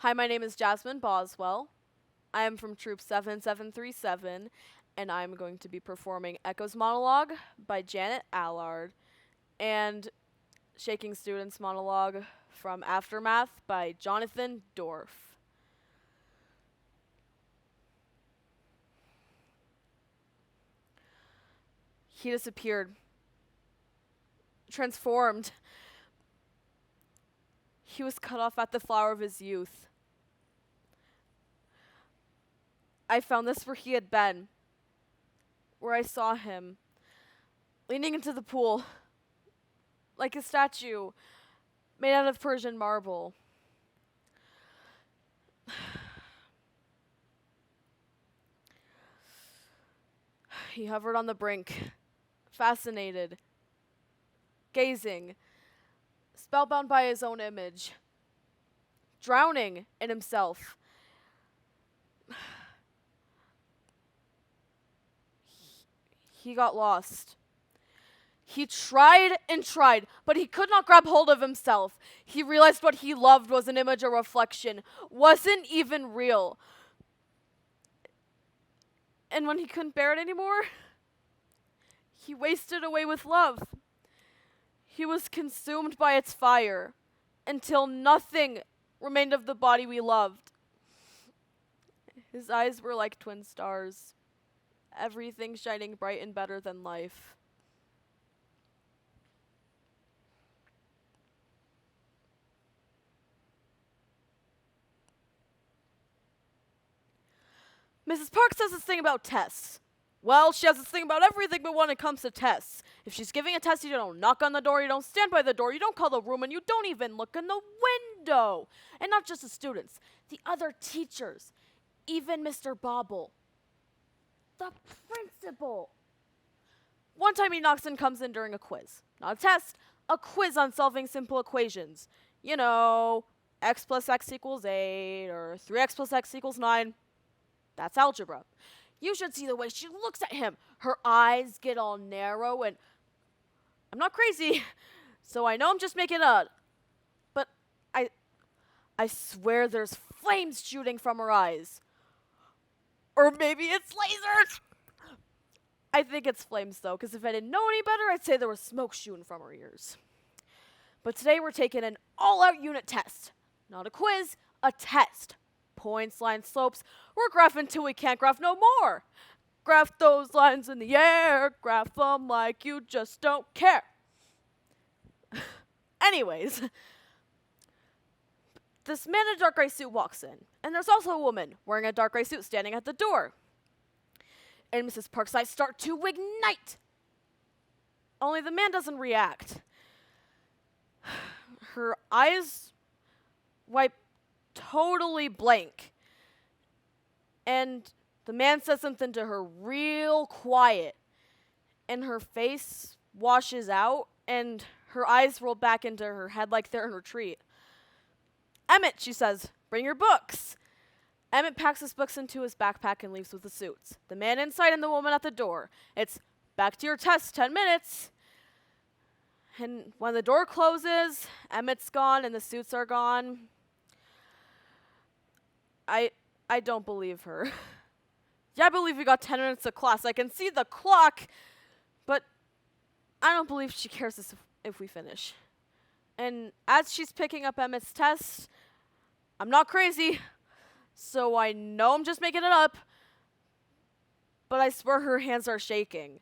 Hi, my name is Jazmin Boswell. I am from Troupe 7737, and I'm going to be performing Echo's Monologue by Janet Allard and Shaking Students Monologue from Aftermath by Jonathan Dorff. He disappeared, transformed. He was cut off at the flower of his youth. I found this where he had been, where I saw him, leaning into the pool, like a statue made out of Persian marble. He hovered on the brink, fascinated, gazing, spellbound by his own image, drowning in himself. He got lost. He tried and tried, but he could not grab hold of himself. He realized what he loved was an image or reflection, wasn't even real. And when he couldn't bear it anymore, he wasted away with love. He was consumed by its fire until nothing remained of the body we loved. His eyes were like twin stars, everything shining bright and better than life. Mrs. Park says this thing about tests. Well, she has this thing about everything but when it comes to tests. If she's giving a test, you don't knock on the door, you don't stand by the door, you don't call the room, and you don't even look in the window. And not just the students, the other teachers, even Mr. Bobble, the principal. One time he knocks and comes in during a quiz. Not a test, a quiz on solving simple equations. You know, x plus x equals 8, or 3x plus x equals 9. That's algebra. You should see the way she looks at him. Her eyes get all narrow, and I'm not crazy, so I know I'm just making it up. But I swear there's flames shooting from her eyes. Or maybe it's lasers. I think it's flames, though, because if I didn't know any better, I'd say there was smoke shooting from her ears. But today we're taking an all-out unit test. Not a quiz, a test. Points, lines, slopes. We're graphing till we can't graph no more. Graph those lines in the air. Graph them like you just don't care. Anyways, this man in a dark gray suit walks in, and there's also a woman wearing a dark gray suit standing at the door. And Mrs. Park's eyes start to ignite. Only the man doesn't react. Her eyes wipe totally blank. And the man says something to her real quiet. And her face washes out, and her eyes roll back into her head like they're in retreat. Emmett, she says, bring your books. Emmett packs his books into his backpack and leaves with the suits. The man inside and the woman at the door. It's back to your test, 10 minutes. And when the door closes, Emmett's gone and the suits are gone. I don't believe her. Yeah, I believe we got 10 minutes of class. I can see the clock, but I don't believe she cares if we finish. And as she's picking up Emmett's test, I'm not crazy, so I know I'm just making it up, but I swear her hands are shaking.